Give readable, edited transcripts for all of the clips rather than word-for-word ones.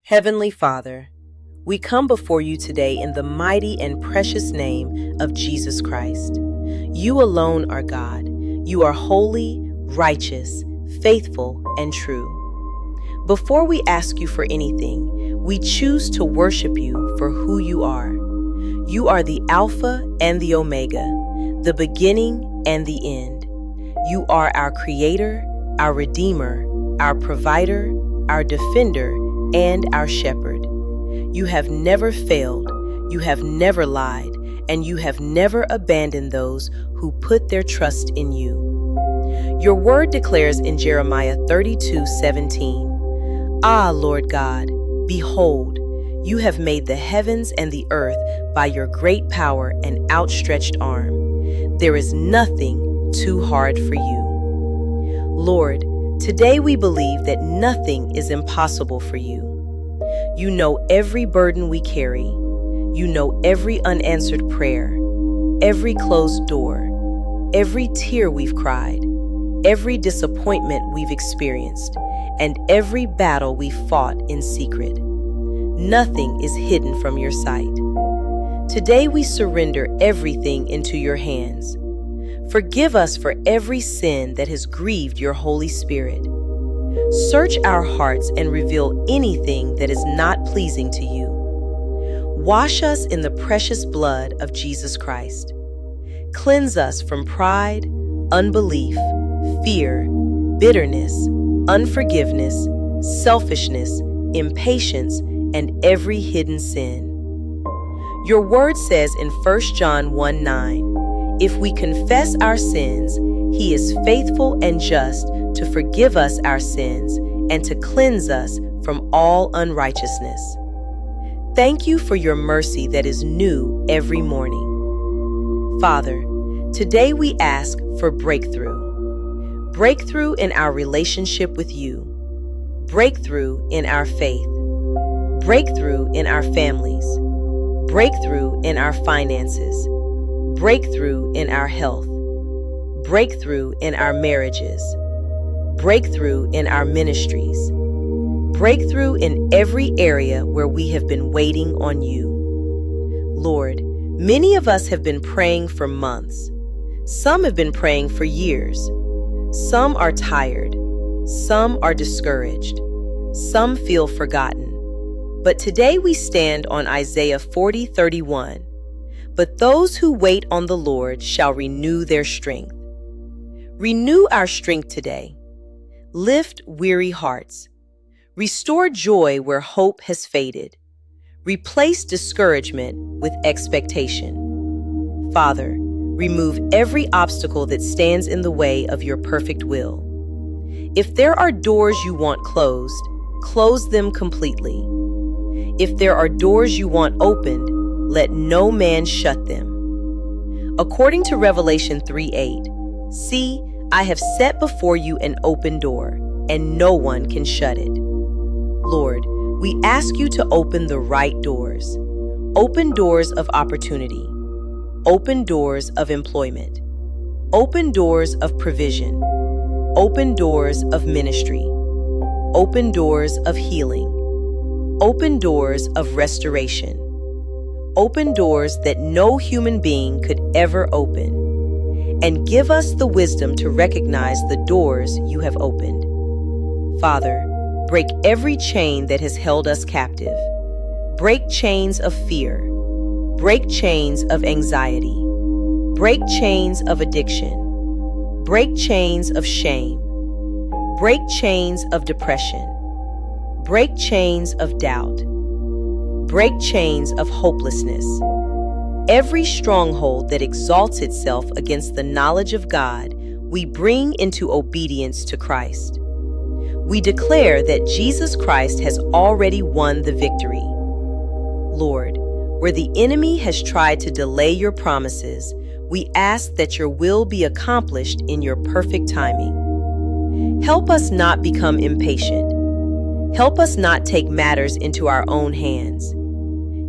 Heavenly Father, we come before you today in the mighty and precious name of Jesus Christ. You alone are God. You are holy, righteous, faithful, and true. Before we ask you for anything, we choose to worship you for who you are. You are the Alpha and the Omega, the beginning and the end. You are our Creator, our Redeemer, our Provider, our Defender, and our Shepherd. You have never failed, you have never lied, and you have never abandoned those who put their trust in you. Your word declares in Jeremiah 32:17, "Ah, Lord God, behold, you have made the heavens and the earth by your great power and outstretched arm. There is nothing too hard for you." Lord, today we believe that nothing is impossible for you. You know every burden we carry. You know every unanswered prayer, every closed door, every tear we've cried, every disappointment we've experienced, and every battle we fought in secret. Nothing is hidden from your sight. Today we surrender everything into your hands. Forgive us for every sin that has grieved your Holy Spirit. Search our hearts and reveal anything that is not pleasing to you. Wash us in the precious blood of Jesus Christ. Cleanse us from pride, unbelief, fear, bitterness, unforgiveness, selfishness, impatience, and every hidden sin. Your word says in 1 John 1:9, "If we confess our sins, He is faithful and just to forgive us our sins and to cleanse us from all unrighteousness." Thank you for your mercy that is new every morning. Father, today we ask for breakthrough. Breakthrough in our relationship with you. Breakthrough in our faith. Breakthrough in our families. Breakthrough in our finances. Breakthrough in our health. Breakthrough in our marriages. Breakthrough in our ministries. Breakthrough in every area where we have been waiting on you. Lord, many of us have been praying for months. Some have been praying for years. Some are tired. Some are discouraged. Some feel forgotten. But today we stand on Isaiah 40:31. "But those who wait on the Lord shall renew their strength." Renew our strength today. Lift weary hearts. Restore joy where hope has faded. Replace discouragement with expectation. Father, remove every obstacle that stands in the way of your perfect will. If there are doors you want closed, close them completely. If there are doors you want opened, let no man shut them. According to Revelation 3:8, "See, I have set before you an open door, and no one can shut it." Lord, we ask you to open the right doors. Open doors of opportunity. Open doors of employment. Open doors of provision. Open doors of ministry. Open doors of healing. Open doors of restoration. Open doors that no human being could ever open. And give us the wisdom to recognize the doors you have opened. Father, break every chain that has held us captive. Break chains of fear. Break chains of anxiety. Break chains of addiction. Break chains of shame. Break chains of depression. Break chains of doubt. Break chains of hopelessness. Every stronghold that exalts itself against the knowledge of God, we bring into obedience to Christ. We declare that Jesus Christ has already won the victory. Lord, where the enemy has tried to delay your promises, we ask that your will be accomplished in your perfect timing. Help us not become impatient. Help us not take matters into our own hands.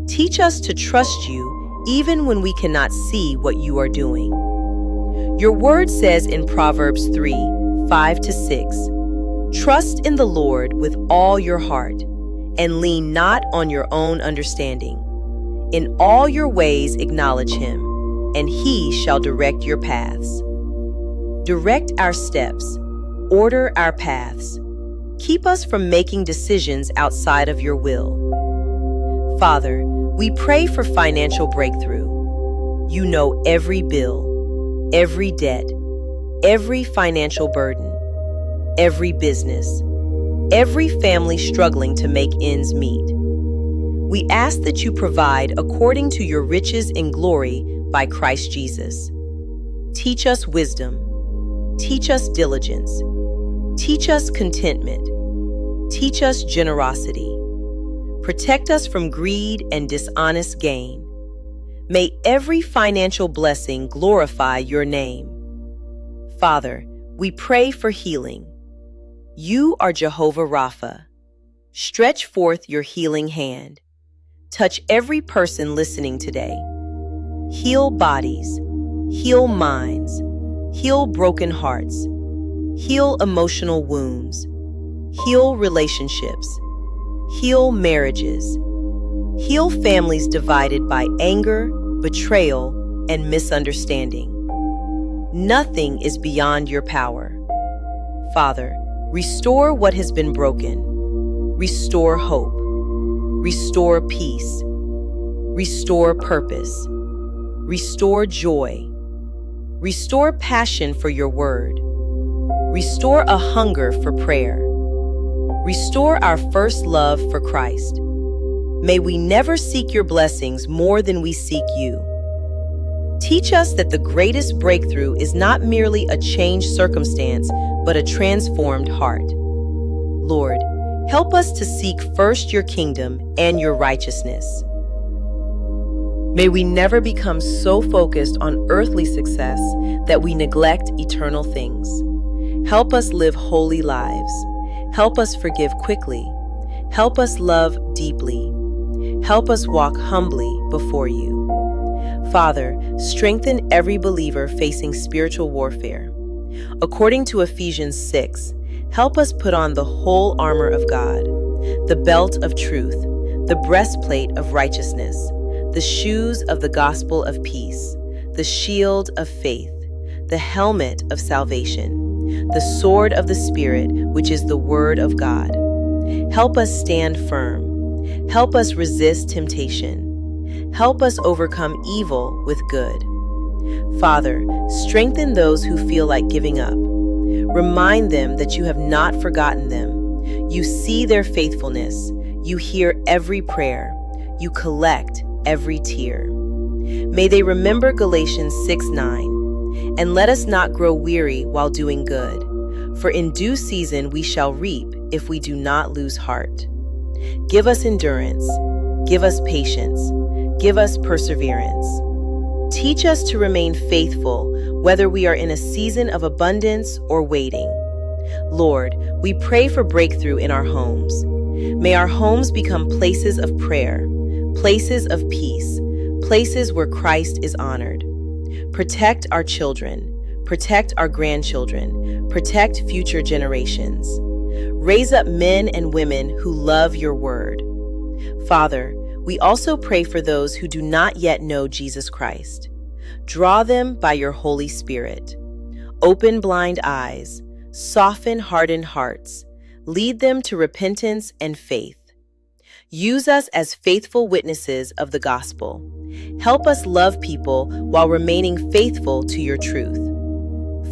Teach us to trust you even when we cannot see what you are doing. Your word says in Proverbs 3:5-6, "Trust in the Lord with all your heart, and lean not on your own understanding. In all your ways acknowledge him, and he shall direct your paths. Direct our steps, order our paths. Keep us from making decisions outside of your will. Father, we pray for financial breakthrough. You know every bill, every debt, every financial burden, every business, every family struggling to make ends meet. We ask that you provide according to your riches in glory by Christ Jesus. Teach us wisdom. Teach us diligence. Teach us contentment. Teach us generosity. Protect us from greed and dishonest gain. May every financial blessing glorify your name. Father, we pray for healing. You are Jehovah Rapha. Stretch forth your healing hand. Touch every person listening today. Heal bodies, heal minds, heal broken hearts, heal emotional wounds, heal relationships, heal marriages, heal families divided by anger, betrayal, and misunderstanding. Nothing is beyond your power. Father, restore what has been broken. Restore hope. Restore peace. Restore purpose. Restore joy. Restore passion for your word. Restore a hunger for prayer. Restore our first love for Christ. May we never seek your blessings more than we seek you. Teach us that the greatest breakthrough is not merely a changed circumstance, but a transformed heart. Lord, help us to seek first your kingdom and your righteousness. May we never become so focused on earthly success that we neglect eternal things. Help us live holy lives. Help us forgive quickly. Help us love deeply. Help us walk humbly before you. Father, strengthen every believer facing spiritual warfare. According to Ephesians 6, help us put on the whole armor of God, the belt of truth, the breastplate of righteousness, the shoes of the gospel of peace, the shield of faith, the helmet of salvation, the sword of the Spirit, which is the word of God. Help us stand firm. Help us resist temptation. Help us overcome evil with good. Father, strengthen those who feel like giving up. Remind them that you have not forgotten them. You see their faithfulness. You hear every prayer. You collect every tear. May they remember Galatians 6:9, and let us not grow weary while doing good, for in due season we shall reap if we do not lose heart. Give us endurance. Give us patience. Give us perseverance. Teach us to remain faithful, whether we are in a season of abundance or waiting. Lord, we pray for breakthrough in our homes. May our homes become places of prayer, places of peace, places where Christ is honored. Protect our children, protect our grandchildren, protect future generations. Raise up men and women who love your word. Father, we also pray for those who do not yet know Jesus Christ. Draw them by your Holy Spirit. Open blind eyes, soften hardened hearts, lead them to repentance and faith. Use us as faithful witnesses of the gospel. Help us love people while remaining faithful to your truth.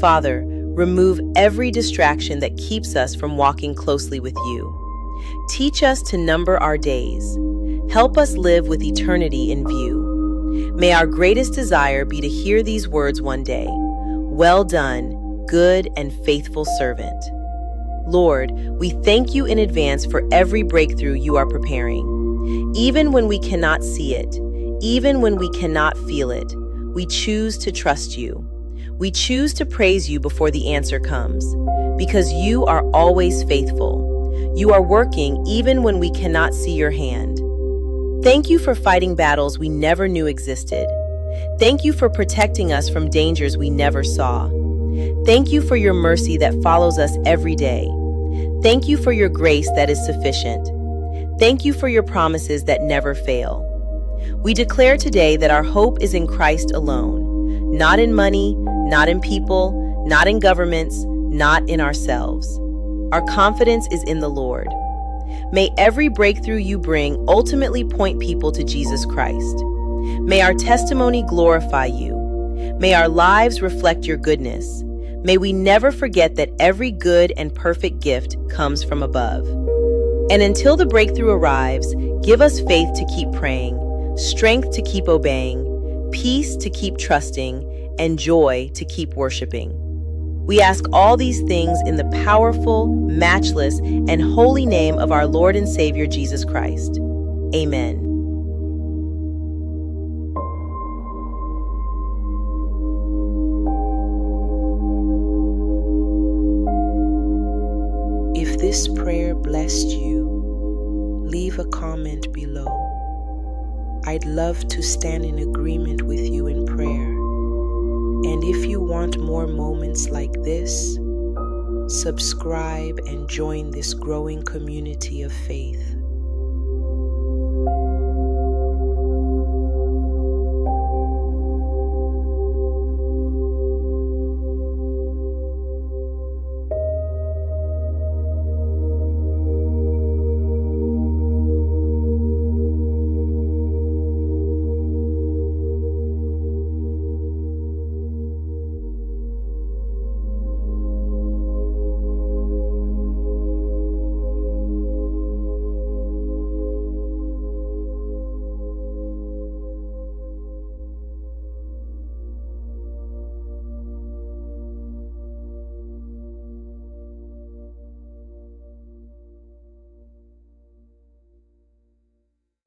Father, remove every distraction that keeps us from walking closely with you. Teach us to number our days. Help us live with eternity in view. May our greatest desire be to hear these words one day. Well done, good and faithful servant. Lord, we thank you in advance for every breakthrough you are preparing. Even when we cannot see it, even when we cannot feel it, we choose to trust you. We choose to praise you before the answer comes, because you are always faithful. You are working even when we cannot see your hand. Thank you for fighting battles we never knew existed. Thank you for protecting us from dangers we never saw. Thank you for your mercy that follows us every day. Thank you for your grace that is sufficient. Thank you for your promises that never fail. We declare today that our hope is in Christ alone, not in money, not in people, not in governments, not in ourselves. Our confidence is in the Lord. May every breakthrough you bring ultimately point people to Jesus Christ. May our testimony glorify you. May our lives reflect your goodness. May we never forget that every good and perfect gift comes from above. And until the breakthrough arrives, give us faith to keep praying, strength to keep obeying, peace to keep trusting, and joy to keep worshiping. We ask all these things in the powerful, matchless, and holy name of our Lord and Savior Jesus Christ. Amen. If this prayer blessed you, leave a comment below. I'd love to stand in agreement with you in prayer. And if you want more moments like this, subscribe and join this growing community of faith.